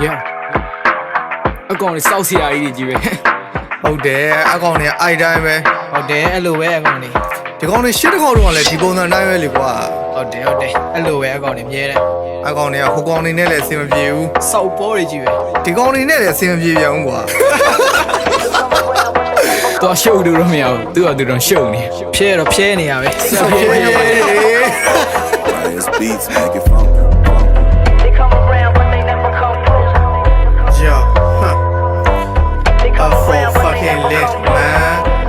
Yeah အကောင်လေးစောက်စရာကြီးကြီးပဲဟုတ်တယ်အကောင်တွေအိုက်တိုင်းပဲဟုတ်တယ်အဲ့လိုပဲအကောင်လေးဒီကောင်တွေရှစ်တကောင်တော့လည်းဒီပုံစံတိုင်းပဲလေကွာဟုတ်တယ်အဲ့လိုပဲအကောင်လေးမြဲတယ်အကောင်တွေကဟိုကောင်တွေနဲ့လည်းအဆင်မပြေဘူးစောက်ပေါ်တွေကြီးပဲဒီကောင်တွေနဲ့လည်းအဆင်မပြေပြန်ဘူးကွာတော့ရှုပ်လို့တော့မရဘူးသူကသူတော့ရှုပ်နေဖြဲတော့ဖြဲနေရပဲဆက်ဖြဲနေရbeats make it funk. They come around but they never come through. Yo, I'm so fucking lit, man.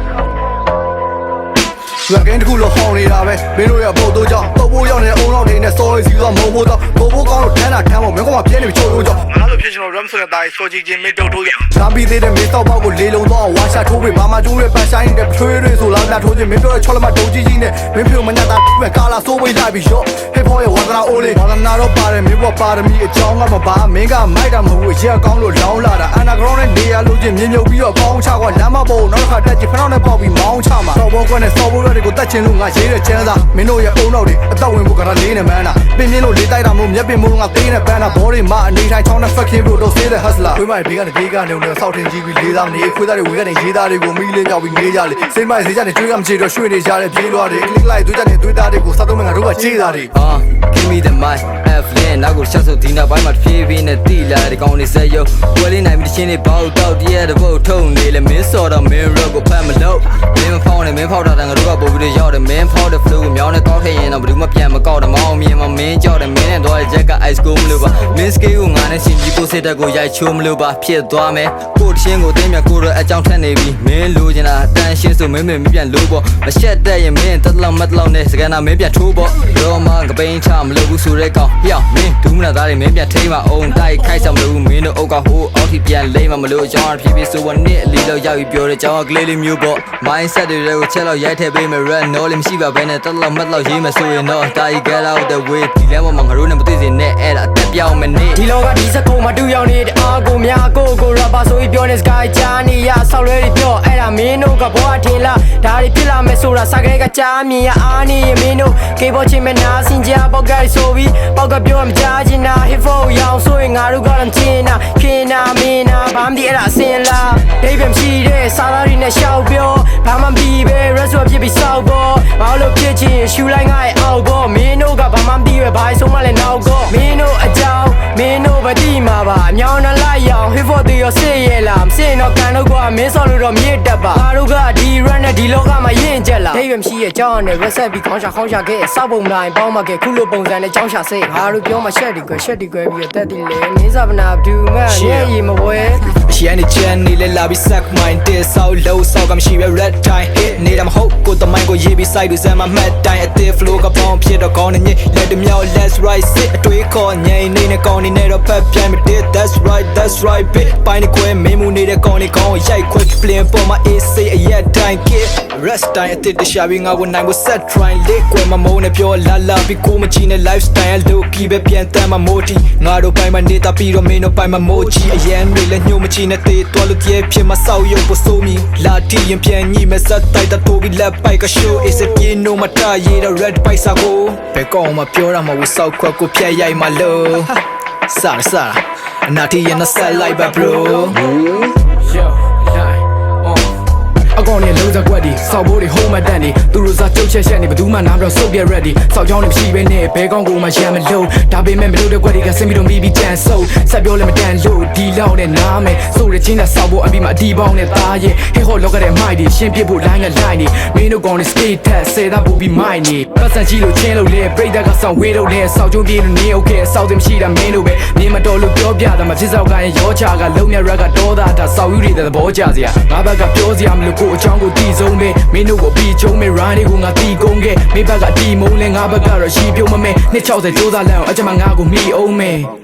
သူကဂိမ်းတစ်ခုလုံးဟောင်းနေတာပဲမင်းတို့ရဲ့ဘုတ်တို့ကြောင့်တော့ဖို့ရောက်နေတဲ့အုံနောက်တွေနဲ့စော်ရီစီသွားမုံဖို့တော့ကိုဖို့ကောင်းလို့ထမ်းတာထမ်းဖို့မင်းကမှပြင်းနေပြီချိုးလို့ကြောင့်ငါတို့ဖြစ်ချင်တော့ ram ဆိုတဲ့တာကြီးစော်ကြီးချင်းမင်းတို့ထိုးရဒါပြီးသေးတဲ့မင်းတော့ပေါက်ကိုလေးလုံးတော့ဝါရှာထိုးပြီးဘာမှကျိုးရပတ်ဆိုင်တဲ့ထွေးတွေဆိုလောက်တာထိုးချင်းမင်းတို့ရဲ့ချောလမဒုံကြီးကြီးနဲ့မင်းဖြိုမညတာပဲကာလာစိုးဝေးလိုက်ပြီးရော့ hip hop ရဲ့ဝါသနာအိုးလေးဝါသနာတော့ပါတယ်မင်းဘပါရမီအကြောင်းကမပါမင်းကမိုက်တာမဟုတ်ရက်ကောင်းလို့လောင်းလာတာ underground နဲ့နေရာလို့ချင်းမြင်မြုပ်ပြီးတော့ကောင်းချကွာလမ်းမပေါ်နောက်တစ်ခါတက်ကြည့်ဖနောက်နဲ့ပေါက်ပြီးမောင်းချမှာစော်ဘောကွက်နဲ့စော်ဘိုးတွေကိုတက်ချင်လို့ငါရေးတဲ့ချမ်းသာမင်းတို့ရဲ့အုံနောက်တွေအသက်ဝင်ဖို့ကရလေးနဲ့မန်းတာပင်ပြင်းလို့လေးတိုက်တာမလို့မျက်ပင်မိုးငါသေးနဲ့ပန်းတာဘောတွေမအနေထိုင်ချောင်းနဲ့ fucking bro တော့စေးတဲ့ hustler ခွေးမိုင်ဘေးကနေဘေးကနေတော့စောက်ထင်ကြီးပြီးလေးသားမနေခွေးသားတွေဝေကနေရေးသားတွေကိုမိလေးမြောက်ပြီးနေကြလေစိတ်မိုက်စေးကြနေကျွေးကမချေတော့ရွှေ့နေကြတယ်ပြေးလွားတယ် click like တွေးကြနေတွေးသားတွေကိုစားသုံးမငါတို့ကချေးသားတွေ Give me the mic F lane နောက်ကိုချက်ဆိုဒီနောက်ပိုင်းမှာဖြည်းဖြည်းနဲ့တီးလာတဲ့ကောင်တွေဆက်ရုပ်ပွဲလေးနိုင်ပြီးတချင်းတွေပေါက်တောက်တည်းရတဲ့ဘုတ်ထုံနေလေမင်းစော်တော့မင်း rock ကိုဖတ်မလို့မင်းဖောင်းနေမင်းဖောက်တာတန်ငါတို့ကပို့ပြီးရောက်တယ်မင်းဖောက်တဲ့ flow ကိုမြောင်းနဲ့ကောက်ထည့်ရင်တော့ဘယ်သူမှပြန်မကောက်တယ်မအောင်မြင်မမင်းကြောက်တယ်မင်းနဲ့တော့ရက်က ice cool မလို့ပါမင်း scale ကိုငါနဲ့ရှင်ကြီးကိုစစ်တက်ကိုရိုက်ချိုးမလို့ပါဖြစ်သွားမယ်ကိုတချင်းကိုသိမြကိုတော့အကြောင်းထက်နေပြီမင်းလိုချင်တာတန်ရှင်းဆိုမင်းမပြန်လို့ပေါ့မရှက်တဲ့ရင်မင်းတက်လောက်မတ်လောက်နဲ့စကန်နာမင်းပြန်ထိုးပေါ့တော့မှကပိန်းချမလို့ဘူးဆိုတဲ့ကောင်ပြောင်းမင်းဒူးမနာသားတွေမင်းပြန်ထိမ့်မအောင်တိုက်ခိုက်ဆောင်မလို့မင်းတို့အုတ်ကဟိုအောက်ထိပြန်လိမ့်မမလို့အကြောင်းအဖြစ်ဖြစ်ဆိုဝန်နှစ်အလီတော့ရောက်ပြီးပြောတဲ့ကြောင်းကလေးလေးမျိုးပေါ့ mindset တွေကိုချက်လောက်ရိုက်ထည့်ပေးမယ် red no လေးမရှိပါဘဲနဲ့တက်လောက်မတ်လောက်ရေးမယ်ဆိုရင်တော့တာကြီး get out the way ဒီလမ်းပေါ်မှာငါတို့နဲ့မသိစေနဲ့အဲ့ဒါအသက်ပြောင်းမနေဒီလောကဒီစကုံမှာတူရောက်နေတဲ့အားကိုများကို rapper ဆိုပြီးပြောနေစကားကြားနေရဆောက်လွဲတွေပြောအဲ့ဒါမင်းတို့ကဘောအထင်လားဒါတွေဖြစ်လာမယ်ဆိုတာစကားကကြားမြင်ရအားနေမင်းတို့ကေဘောချင်းမနာစင်ကြပေါက်ကလေးဆိုပြီးပေါက်ကပြောမကြားချင်တာ hip hop ရောင်ဆိုရင်ငါတို့ကလည်းချင်တာခင်နာမင်းနာဘာမှမသိအဲ့ဒါအစင်လားဒိဗ်မရှိတဲ့စာသားတွေနဲ့ရှောက်ပြောဘာမှမပြီးပဲ rest ဖြစ်ပြီးစောက်ပေါ်ဘာလို့ဖြစ်ချင်ရှူလိုက်ငါ့ရဲ့အောက်ပေါ်မင်းတို့ကဘာမှမသိပဲဘာဆုံးမလဲနောက်ကောမင်းတို့အကြောင်းမင်းတို့မသိမှာပါအမြောင်းနဲ့လိုက်ရောင် hip hop တွေရောစစ်ရဲလားမစစ်တော့ကန်တော့ကွာမင်းစော်လို့တော့မြစ်တက်ပါငါတို့ကဒီ run နဲ့ဒီလောကမှာရင့်ကျက်လာဒိဗ်မရှိရဲ့အကြောင်းနဲ့ reset ပြီးခေါင်းရှာခဲ့စောက်ပုံမလိုက်ပေါင်းမခဲ့ခုလိုပုံစံနဲ့ကြောင်းရှာစိတ်ငါတို့ပြောမှရှက်ဒီကွယ်ပြီးတက်တယ်လေမင်းစားပနာဘဒူငါညရဲ့ရီမဝဲရှန်နေချန်နေလေလာပြီး suck mine တစ်ဆောက်လို့ဆောက်ကမရှိပဲ red time hit နေတာမဟုတ်ကိုတမိုင်းကိုရေးပြီး side လို့စမ်းမမှတ်တိုင်းအသေး flow ကပေါင်းဖြစ်တော့ကောင်းနေညက်လက်တမြောက် let's right sit အတွေးခေါ်ငိမ့်နေကောင်းနေတော့ဖက်ပြိုင်မတည် that's right bit ပိုင်းနေခွဲမင်းမူနေတဲ့ကောင်းနေကောင်းရိုက်ခွဲ plane ပေါ်မှာ AC အရက်တိုင်း kid rest time အသေးတရှာပြီးငါဝန်နိုင်ကို set try လေးခွဲမမုန်းနဲ့ပြောလာပြီးကိုမချီနဲ့ lifestyle လို့ကီပဲပြန်တမ်းမမိုးတီငါတို့ပိုင်းမှာနေတာပြီးတော့မင်းတို့ပိုင်းမှာမိုးချီအရန်တွေလည်းညှို့မချီနဲ့တေးတော်လို့တည်းဖြစ်မှာစောက်ရုပ်ပေါ်ဆိုးမီလာတီရင်ပြန်ညိမဲ့ဇက်တိုက်တာတိုးပြီးလက်ပိုက်က show is a piano မတာရေးတော့ red bike စာကိုဘယ်ကောင်မှပြောရမှာဘူးစောက်ခွက်ကိုဖြတ်ရိုက်မှာလို့စားအနာတီရင်နဲ့ side like bro yoအကောင်နဲ့လုံးစကွက်ဒီစောက်ဘိုးတွေ home တန်နေသူတို့စားကျုပ်ချက်နေဘယ်သူမှနားပြောစုပ်ပြ ready စောက်ချောင်းတွေမရှိဘဲနဲ့ဘဲကောင်းကိုမှရမ်းမလို့ဒါပေမဲ့မလို့တဲ့ကွက်တွေကဆင်းပြီးတော့ပြီးကြမ်းဆုပ်ဆက်ပြောလည်းမတန်လို့ဒီလောက်နဲ့နားမယ်ဆိုရချင်းနဲ့စောက်ဘိုးအပြီးမှအတီးပေါင်းနဲ့သားရဲ့ hip hop လောကတဲ့မိုက်တွေရှင်းပြဖို့ line က line နေမင်းတို့ကောင်တွေ skate ထက်ဆယ်သားပူပြီးမိုက်နေပတ်စံကြီးလို့ချင်းလို့လဲ break ကဆောက်ဝေးလို့လဲစောက်ကျုံပြေးလို့နေ okay စောက်တယ်မရှိတာမင်းတို့ပဲနေမတော်လို့ပြောပြတာမဖြစ်စောက်ကရင်ရောချကလုံးမြ rap ကတော့တာစောက်ယူတွေသဘောကျစရာငါဘက်ကပြောစရာမလို့ကိုအချောင်းကိုတီဆုံးပဲမင်းတို့ကိုပြီးချုံမဲ့ run တွေကိုငါတီကုန်ခဲ့မိဘကတီမုံလဲငါဘက်ကတော့ရှီပြုံးမမဲ260ကြိုးစားလမ်းအောင်အကြမ်းငါကိုမိအောင်မဲ